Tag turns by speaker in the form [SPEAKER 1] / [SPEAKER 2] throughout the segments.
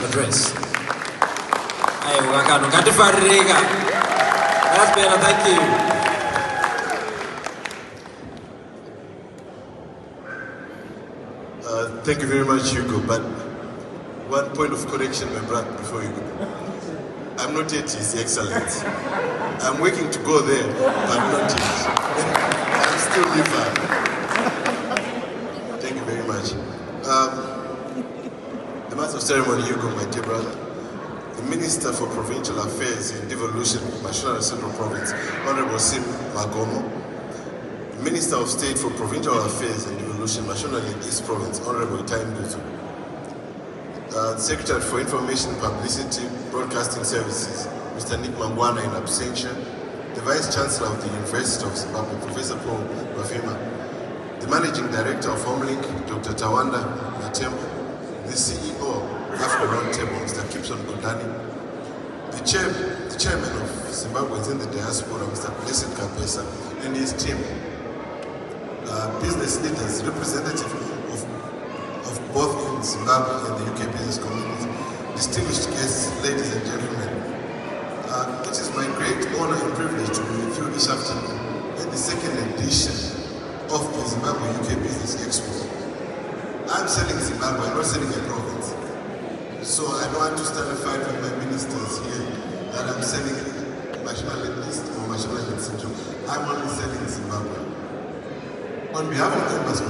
[SPEAKER 1] address. That's better, thank you.
[SPEAKER 2] Thank you very much, Hugo, but one point of correction, my brother, before you go. I'm not yet His Excellency. I'm working to go there, but not yet. I'm still liver. Thank you very much. The Master of Ceremony, Hugo, my dear brother, the Minister for Provincial Affairs and Devolution, Mashonaland Central Province, Honorable Sim Magomo, the Minister of State for Provincial Affairs and Devolution, Mashonaland East Province, Honorable Time Guzu, Secretary for Information, Publicity, Broadcasting Services, Mr. Nick Mangwana in absentia, the Vice Chancellor of the University of Zimbabwe, Professor Paul Bafima, the Managing Director of Homelink, Dr. Tawanda Matembo, the CEO of Africa Roundtable, Mr. Kipson Gondani, the Chairman of Zimbabweans in the Diaspora, Mr. Blessed Kapesa, and his team, business leaders, representative of both in Zimbabwe and the UK business community, distinguished guests, ladies and gentlemen. It is my great honor and privilege to be with you this afternoon at the second edition of the Zimbabwe UK Business Expo. I'm selling Zimbabwe, I'm not selling a province. So I don't want to start a fight with my ministers here that I'm selling Mashonaland East or Mashonaland Central. I'm only selling Zimbabwe. On behalf of the Embassy,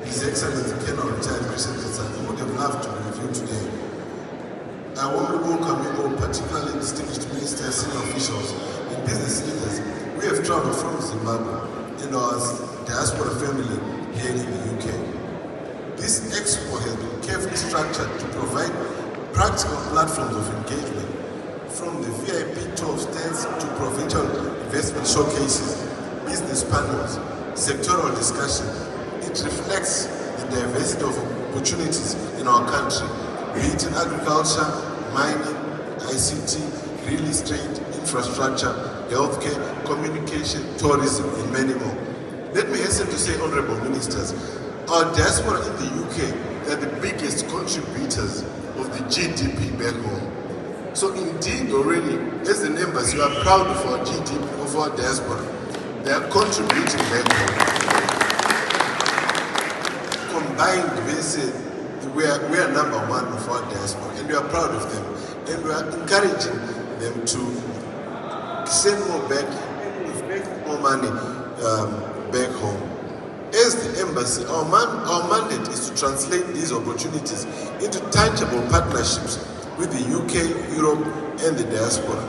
[SPEAKER 2] His Excellency Colonel Retired Christian Tetsaki, I would have loved to be with you today. I want to welcome you all, particularly distinguished ministers, senior officials, and business leaders. We have traveled from Zimbabwe and our diaspora family here in the UK. This expo has been carefully structured to provide practical platforms of engagement, from the VIP tour stands to provincial investment showcases, business panels, sectoral discussion. It reflects the diversity of opportunities in our country, be it in agriculture, mining, ICT, real estate, infrastructure, healthcare, communication, tourism, and many more. Let me hasten to say, honorable ministers, our diaspora in the UK are the biggest contributors of the GDP back home. So indeed, already, as an embassy, we are proud of our GDP, of our diaspora. They are contributing back home. Combined, we are number one of our diaspora, and we are proud of them. And we are encouraging them to send more back, make more money back home. As the embassy, our mandate is to translate these opportunities into tangible partnerships with the UK, Europe, and the diaspora.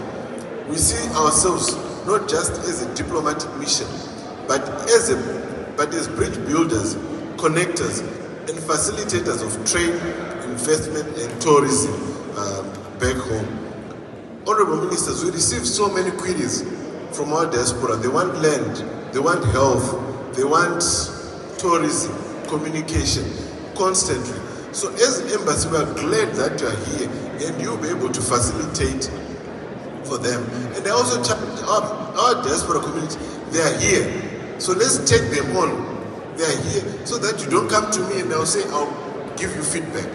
[SPEAKER 2] We see ourselves not just as a diplomatic mission, but as bridge builders, connectors, and facilitators of trade, investment, and tourism back home. Honorable ministers, we receive so many queries from our diaspora. They want land, they want health, they want tourism, communication, constantly. So as the embassy, we are glad that you are here and you'll be able to facilitate for them. And they also our diaspora community, they are here. So let's take them on. They are here so that you don't come to me and they'll say, I'll give you feedback.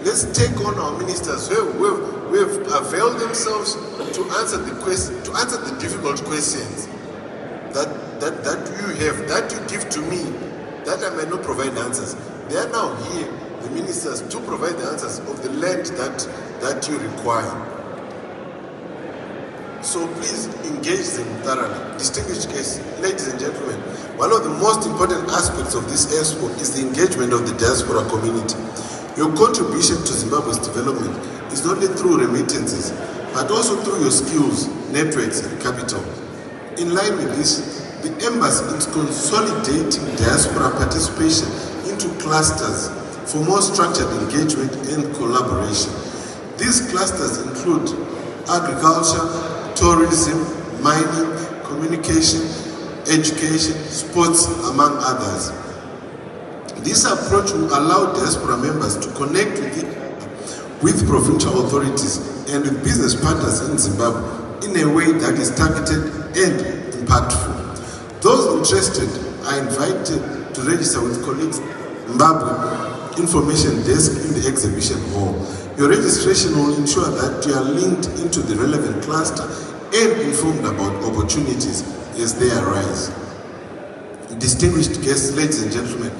[SPEAKER 2] Let's take on our ministers who have availed themselves to answer the difficult questions that you have, that you give to me, that I may not provide answers. They are now here, the ministers, to provide the answers of the land that you require. So please engage them thoroughly. Distinguished guests, ladies and gentlemen, one of the most important aspects of this expo is the engagement of the diaspora community. Your contribution to Zimbabwe's development is not only through remittances, but also through your skills, networks, and capital. In line with this, the embassy is consolidating diaspora participation into clusters for more structured engagement and collaboration. These clusters include agriculture, tourism, mining, communication, education, sports, among others. This approach will allow diaspora members to connect with provincial authorities and with business partners in Zimbabwe in a way that is targeted and impactful. Those interested are invited to register with colleagues Zimbabwe Information Desk in the exhibition hall. Your registration will ensure that you are linked into the relevant cluster and informed about opportunities as they arise. Distinguished guests, ladies and gentlemen,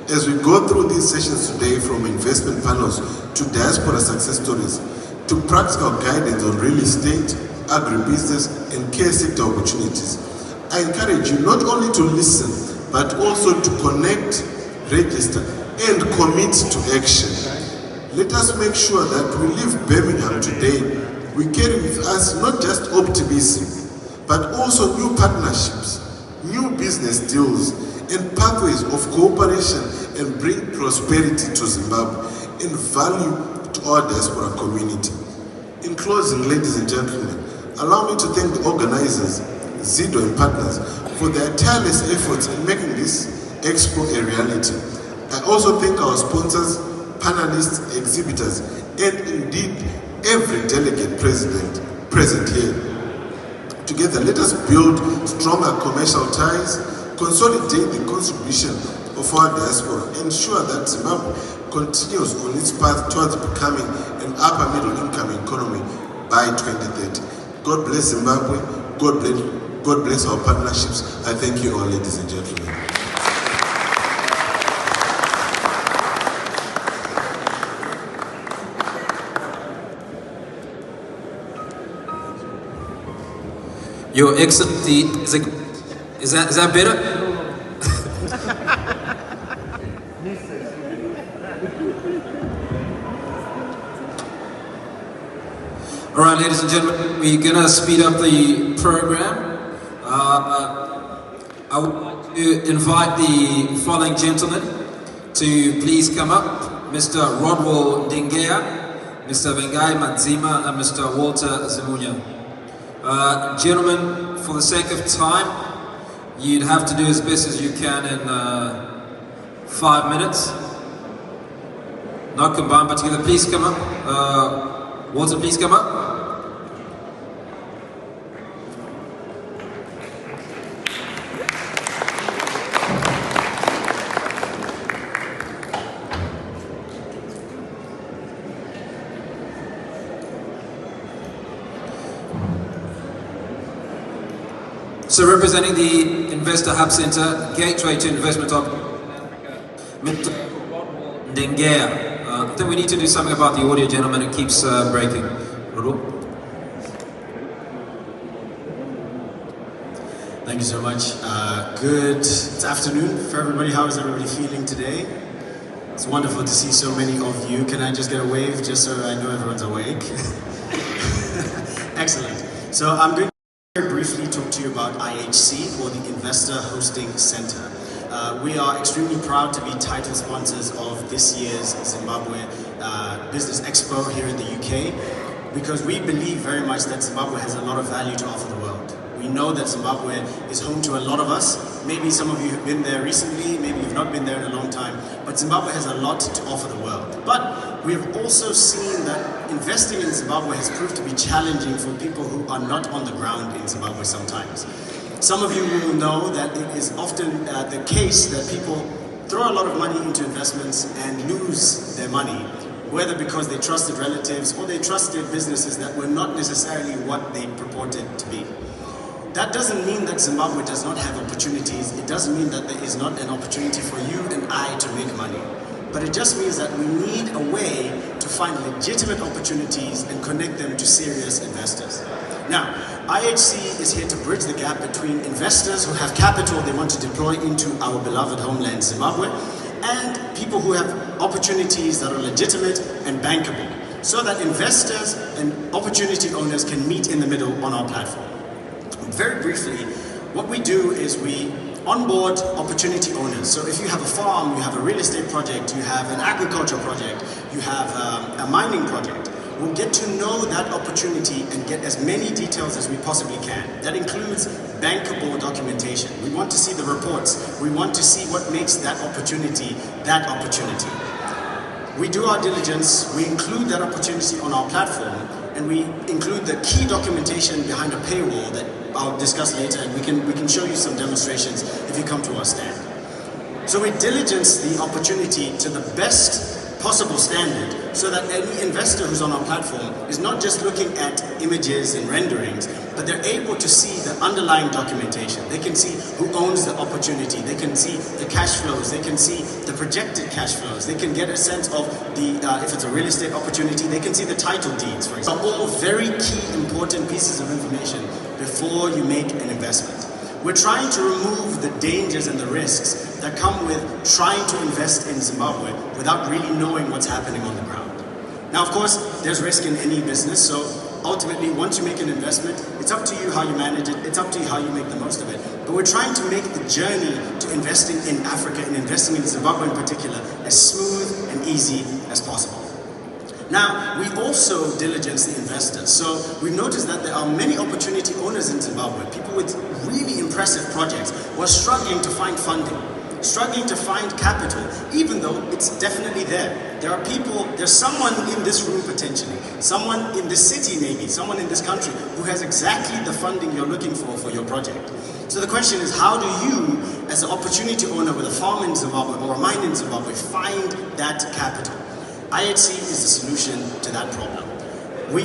[SPEAKER 2] as we go through these sessions today, from investment panels to diaspora success stories to practical guidance on real estate, agribusiness and care sector opportunities, I encourage you not only to listen but also to connect, register and commit to action. Let us make sure that we leave Birmingham today, we carry with us not just optimism but also new partnerships, new business deals and pathways of cooperation, and bring prosperity to Zimbabwe and value to our diaspora community. In closing, ladies and gentlemen, allow me to thank the organizers, Zido and partners, for their tireless efforts in making this expo a reality. I also thank our sponsors, panelists, exhibitors, and indeed every delegate present here. Together, let us build stronger commercial ties, consolidate the contribution of our diaspora, ensure that Zimbabwe continues on its path towards becoming an upper middle income economy by 2030. God bless Zimbabwe, God bless our partnerships. I thank you all, ladies and gentlemen.
[SPEAKER 1] Your Excellency, is that better? All right, ladies and gentlemen, we're gonna speed up the program. I would like to invite the following gentlemen to please come up: Mr. Rodwell Ndengea, Mr. Vengai Madzima, and Mr. Walter Zimunya. Gentlemen, for the sake of time, you'd have to do as best as you can in 5 minutes. Not combined, but together. Please come up. Walter, please come up. So representing the Investor Hub Center, Gateway to Investment of Mr. Ndengea. I think we need to do something about the audio, gentlemen. It keeps breaking.
[SPEAKER 3] Thank you so much. Good afternoon for everybody. How is everybody feeling today? It's wonderful to see so many of you. Can I just get a wave just so I know everyone's awake? Excellent. So I'm going to very briefly talk to you about IHC, or the Investor Hosting Center. We are extremely proud to be title sponsors of this year's Zimbabwe Business Expo here in the UK, because we believe very much that Zimbabwe has a lot of value to offer the world. We know that Zimbabwe is home to a lot of us. Maybe some of you have been there recently, maybe you've not been there in a long time, but Zimbabwe has a lot to offer the world. But we have also seen that investing in Zimbabwe has proved to be challenging for people who are not on the ground in Zimbabwe sometimes. Some of you will know that it is often the case that people throw a lot of money into investments and lose their money, whether because they trusted relatives or they trusted businesses that were not necessarily what they purported to be. That doesn't mean that Zimbabwe does not have opportunities. It doesn't mean that there is not an opportunity for you and I to make money. But it just means that we need a way to find legitimate opportunities and connect them to serious investors. Now, IHC is here to bridge the gap between investors who have capital they want to deploy into our beloved homeland, Zimbabwe, and people who have opportunities that are legitimate and bankable, so that investors and opportunity owners can meet in the middle on our platform. Very briefly, what we do is we onboard opportunity owners. So if you have a farm, you have a real estate project, you have an agriculture project, you have a mining project, we'll get to know that opportunity and get as many details as we possibly can. That includes bankable documentation. We want to see the reports. We want to see what makes that opportunity that opportunity. We do our diligence, we include that opportunity on our platform, and we include the key documentation behind a paywall that I'll discuss later, and we can show you some demonstrations if you come to our stand. So we diligence the opportunity to the best possible standard, so that any investor who's on our platform is not just looking at images and renderings, but they're able to see the underlying documentation. They can see who owns the opportunity, they can see the cash flows, they can see the projected cash flows, they can get a sense of the, if it's a real estate opportunity, they can see the title deeds, for example. All very key, important pieces of information before you make an investment. We're trying to remove the dangers and the risks that come with trying to invest in Zimbabwe without really knowing what's happening on the ground. Now, of course, there's risk in any business, so ultimately, once you make an investment, it's up to you how you manage it, it's up to you how you make the most of it. But we're trying to make the journey to investing in Africa and investing in Zimbabwe in particular as smooth and easy as possible. Now, we also diligence the investors. So we've noticed that there are many opportunity owners in Zimbabwe, people with really impressive projects who are struggling to find funding, struggling to find capital, even though it's definitely there. There are people, there's someone in this room potentially, someone in this city maybe, someone in this country who has exactly the funding you're looking for your project. So the question is, how do you, as an opportunity owner with a farm in Zimbabwe or a mine in Zimbabwe, find that capital? IHC is the solution to that problem. We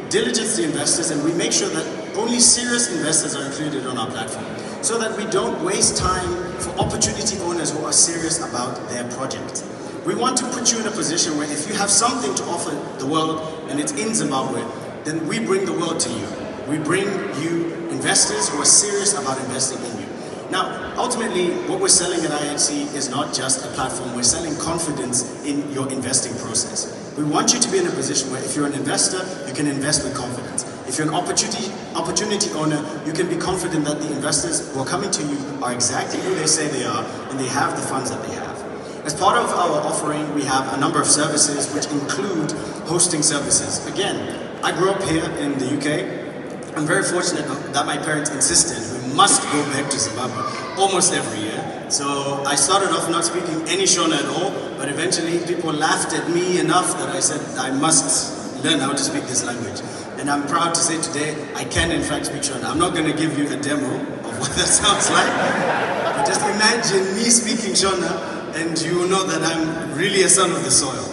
[SPEAKER 3] diligence the investors and we make sure that only serious investors are included on our platform, so that we don't waste time for opportunity owners who are serious about their project. We want to put you in a position where if you have something to offer the world and it's in Zimbabwe, then we bring the world to you. We bring you investors who are serious about investing in you. Now, ultimately, what we're selling at IHC is not just a platform. We're selling confidence in your investing process. We want you to be in a position where if you're an investor, you can invest with confidence. If you're an opportunity owner, you can be confident that the investors who are coming to you are exactly who they say they are, and they have the funds that they have. As part of our offering, we have a number of services which include hosting services. Again, I grew up here in the UK. I'm very fortunate that my parents insisted we must go back to Zimbabwe almost every year. So I started off not speaking any Shona at all, but eventually people laughed at me enough that I said I must learn how to speak this language. And I'm proud to say today I can in fact speak Shona. I'm not going to give you a demo of what that sounds like, but just imagine me speaking Shona and you will know that I'm really a son of the soil.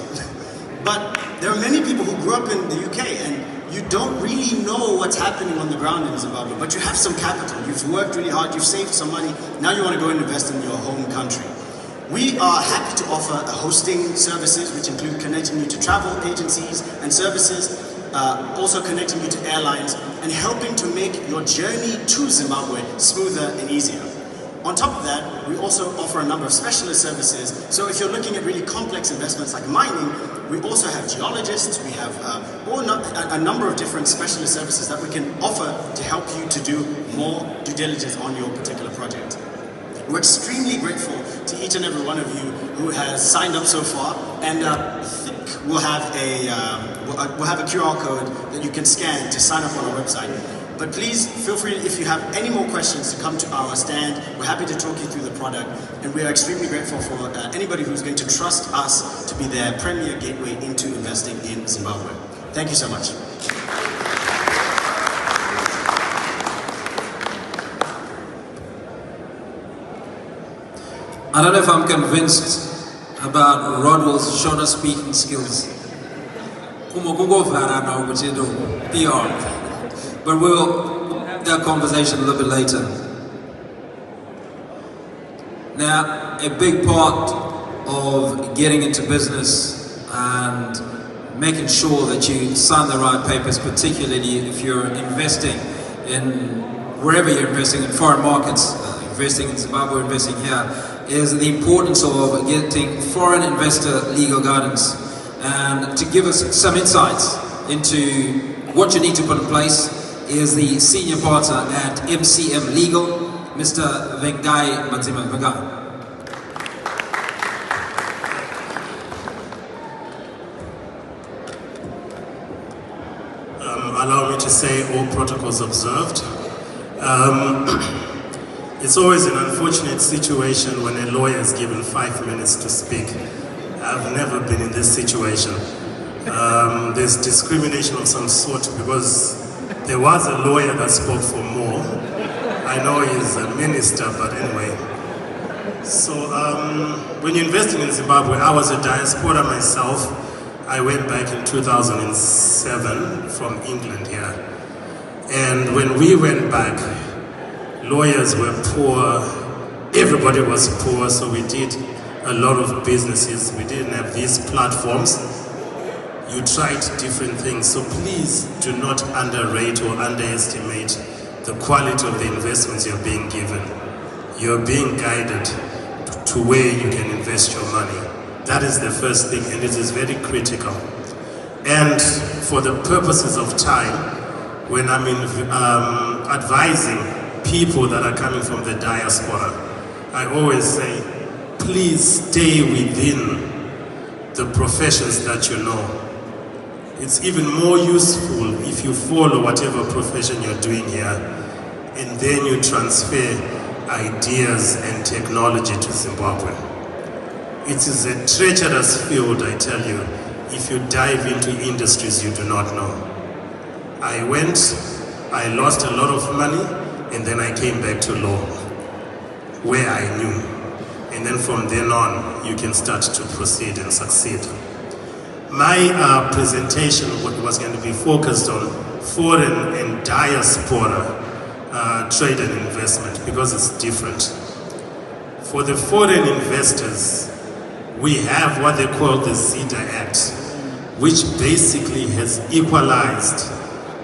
[SPEAKER 3] But there are many people who grew up in the UK and you don't really know what's happening on the ground in Zimbabwe, but you have some capital, you've worked really hard, you've saved some money, now you want to go and invest in your home country. We are happy to offer hosting services which include connecting you to travel agencies and services, also connecting you to airlines and helping to make your journey to Zimbabwe smoother and easier. On top of that, we also offer a number of specialist services. So if you're looking at really complex investments like mining, we also have geologists, we have a number of different specialist services that we can offer to help you to do more due diligence on your particular project. We're extremely grateful to each and every one of you who has signed up so far, and I think we'll have a QR code that you can scan to sign up on our website. But please feel free, if you have any more questions, to come to our stand. We're happy to talk you through the product, and we are extremely grateful for anybody who's going to trust us to be their premier gateway into investing in Zimbabwe. Thank you so much.
[SPEAKER 1] I don't know if I'm convinced about Rodwell's Shona speaking skills. PR. But we'll have that conversation a little bit later. Now, a big part of getting into business and making sure that you sign the right papers, particularly if you're investing in wherever you're investing in foreign markets, investing in Zimbabwe, investing here, is the importance of getting foreign investor legal guidance. And to give us some insights into what you need to put in place is the senior partner at MCM Legal, Mr. Vengai Madzima. Vengai.
[SPEAKER 4] Allow me to say all protocols observed. It's always an unfortunate situation when a lawyer is given 5 minutes to speak. I've never been in this situation. There's discrimination of some sort because there was a lawyer that spoke for more. I know he's a minister, but anyway. So when you're investing in Zimbabwe, I was a diaspora myself. I went back in 2007 from England here. And when we went back, lawyers were poor, everybody was poor, so we did a lot of businesses. We didn't have these platforms. You tried different things, so please do not underrate or underestimate the quality of the investments you're being given. You're being guided to where you can invest your money. That is the first thing, and it is very critical. And for the purposes of time, when I'm advising people that are coming from the diaspora, I always say, please stay within the professions that you know. It's even more useful if you follow whatever profession you're doing here, and then you transfer ideas and technology to Zimbabwe. It is a treacherous field, I tell you, if you dive into industries you do not know. I went, I lost a lot of money, and then I came back to law, where I knew. And then from then on, you can start to proceed and succeed. My presentation was going to be focused on foreign and diaspora trade and investment, because it's different. For the foreign investors, we have what they call the ZEDA Act, which basically has equalized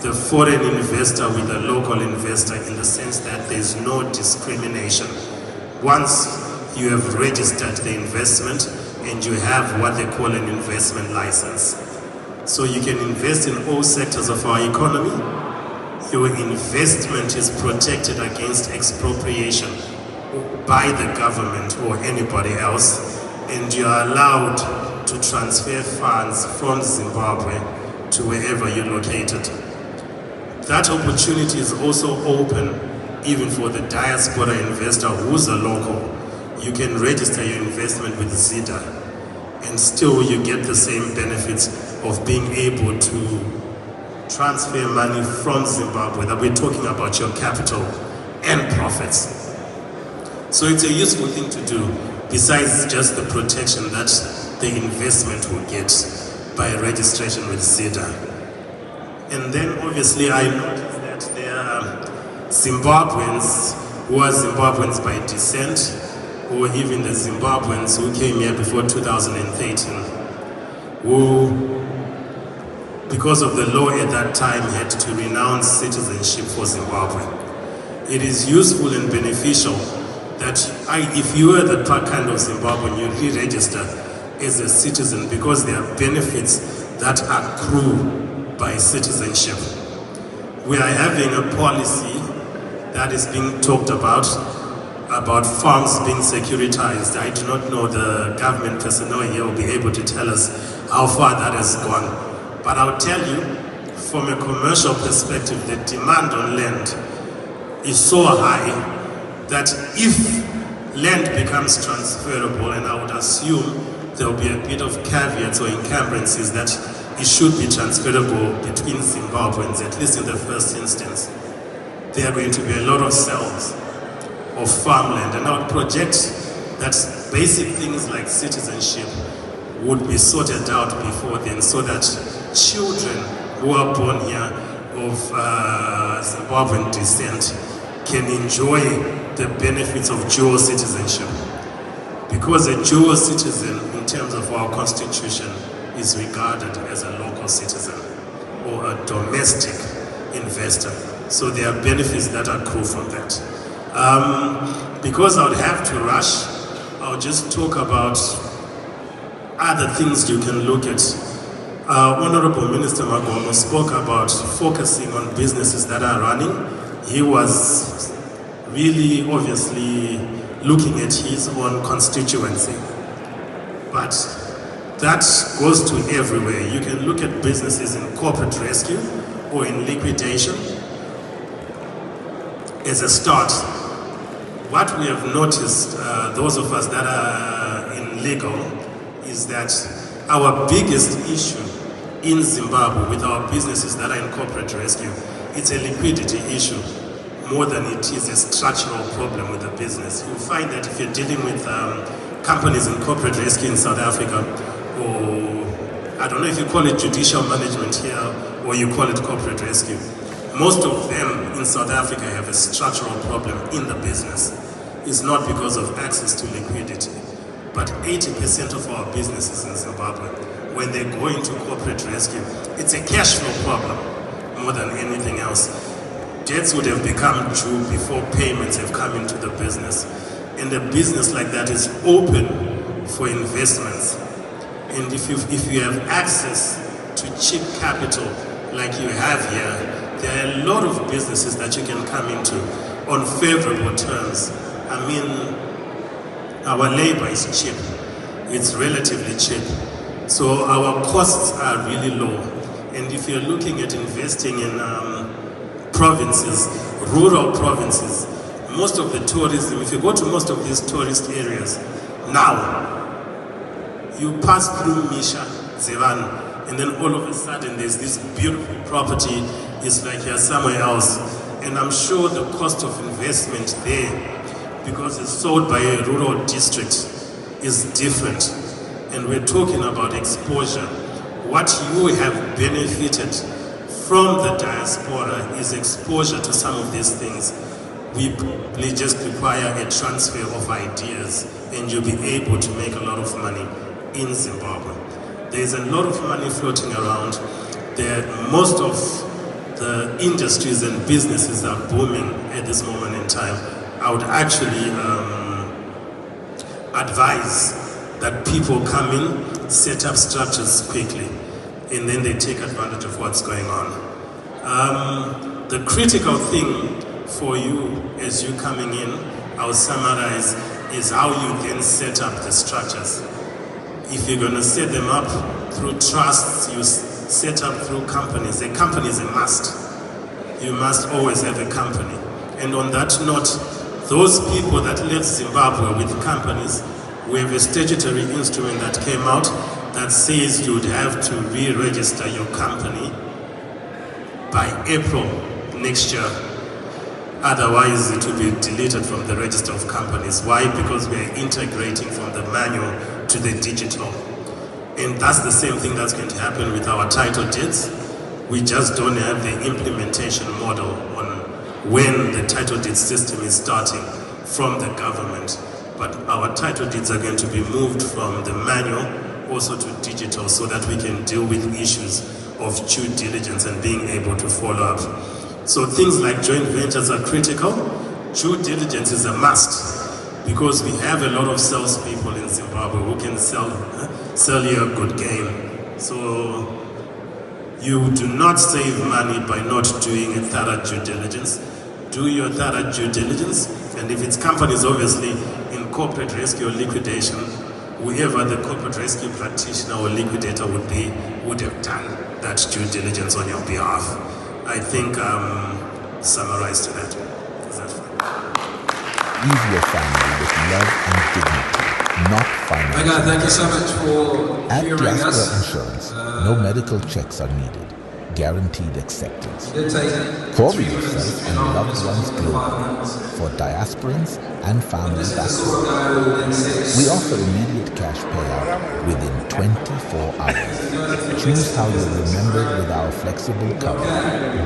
[SPEAKER 4] the foreign investor with the local investor in the sense that there's no discrimination. Once you have registered the investment and you have what they call an investment license. So you can invest in all sectors of our economy. Your investment is protected against expropriation by the government or anybody else, and you are allowed to transfer funds from Zimbabwe to wherever you're located. That opportunity is also open even for the diaspora investor who's a local. You can register your investment with ZEDA, and still you get the same benefits of being able to transfer money from Zimbabwe, that we're talking about your capital and profits. So it's a useful thing to do, besides just the protection that the investment will get by registration with ZEDA. And then obviously I noticed that there are Zimbabweans who are Zimbabweans by descent, or even the Zimbabweans who came here before 2013, who, because of the law at that time, had to renounce citizenship for Zimbabwe. It is useful and beneficial that if you are the kind of Zimbabwean, you re-register as a citizen, because there are benefits that accrue by citizenship. We are having a policy that is being talked about farms being securitized. I do not know, the government personnel here will be able to tell us how far that has gone. But I'll tell you, from a commercial perspective, the demand on land is so high that if land becomes transferable, and I would assume there will be a bit of caveats or encumbrances that it should be transferable between Zimbabweans, at least in the first instance, there are going to be a lot of sales of farmland, and I would project that basic things like citizenship would be sorted out before then, so that children who are born here of Zimbabwean descent can enjoy the benefits of dual citizenship. Because a dual citizen, in terms of our constitution, is regarded as a local citizen or a domestic investor. So there are benefits that accrue from that. Because I would have to rush, I'll just talk about other things you can look at. Honorable Minister Magomo spoke about focusing on businesses that are running. He was really obviously looking at his own constituency. But that goes to everywhere. You can look at businesses in corporate rescue or in liquidation as a start. What we have noticed, those of us that are in legal, is that our biggest issue in Zimbabwe with our businesses that are in corporate rescue, it's a liquidity issue. more than it is a structural problem with the business. You find that if you're dealing with companies in corporate rescue in South Africa, or I don't know if you call it judicial management here, or you call it corporate rescue, most of them in South Africa have a structural problem in the business. It's not because of access to liquidity, but 80% of our businesses in Zimbabwe, when they go into corporate rescue, it's a cash flow problem more than anything else. Debts would have become due before payments have come into the business. And a business like that is open for investments. And if you have access to cheap capital like you have here, there are a lot of businesses that you can come into on favorable terms. I mean, our labor is cheap. It's relatively cheap. So our costs are really low. And if you're looking at investing in provinces, rural provinces, most of the tourism, if you go to most of these tourist areas, now, you pass through Misha, Zevan, and then all of a sudden there's this beautiful property, it's like you're somewhere else. And I'm sure the cost of investment there, because it's sold by a rural district, is different. And we're talking about exposure. What you have benefited from the diaspora is exposure to some of these things. We probably just require a transfer of ideas and you'll be able to make a lot of money in Zimbabwe. There's a lot of money floating around. Most of the industries and businesses are booming at this moment in time. I would actually advise that people come in, set up structures quickly, and then they take advantage of what's going on. The critical thing for you as you're coming in, I'll summarize, is how you then set up the structures. If you're going to set them up through trusts, you set up through companies. A company is a must. You must always have a company. And on that note, those people that left Zimbabwe with companies, we have a statutory instrument that came out that says you'd have to re-register your company by April next year. Otherwise, it will be deleted from the register of companies. Why? Because we are integrating from the manual to the digital. And that's the same thing that's going to happen with our title deeds. We just don't have the implementation model on when the title deed system is starting from the government. But our title deeds are going to be moved from the manual also to digital so that we can deal with issues of due diligence and being able to follow up. So things like joint ventures are critical. Due diligence is a must because we have a lot of salespeople in Zimbabwe who can sell you a good game. So you do not save money by not doing a thorough due diligence. Do your thorough due diligence, and if it's companies, obviously, in corporate rescue or liquidation, whoever the corporate rescue practitioner or liquidator would have done that due diligence on your behalf. I think summarized to that. Is that fine?
[SPEAKER 5] Leave your family with love and dignity, not finance.
[SPEAKER 1] Okay, thank you so much for
[SPEAKER 5] At
[SPEAKER 1] hearing
[SPEAKER 5] Diaspora
[SPEAKER 1] us.
[SPEAKER 5] Insurance, no medical checks are needed. Guaranteed acceptance.
[SPEAKER 1] Did take
[SPEAKER 5] Cover
[SPEAKER 1] 2 minutes
[SPEAKER 5] yourself
[SPEAKER 1] and
[SPEAKER 5] and loved
[SPEAKER 1] half
[SPEAKER 5] ones
[SPEAKER 1] to 5
[SPEAKER 5] globally
[SPEAKER 1] minutes.
[SPEAKER 5] for diasporans and family
[SPEAKER 1] This is the
[SPEAKER 5] back
[SPEAKER 1] sort
[SPEAKER 5] home.
[SPEAKER 1] of guy who then says,
[SPEAKER 5] We offer immediate cash payout within 24 hours. Choose how you're remembered with our flexible cover,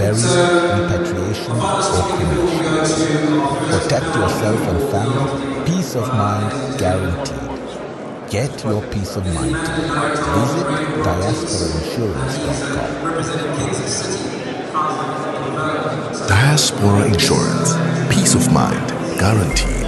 [SPEAKER 5] burial, repatriation, or cremation. Protect yourself and family, peace of mind guaranteed. Get your peace of mind today. Visit diasporainsurance.com.
[SPEAKER 6] Diaspora Insurance. Peace of mind guaranteed.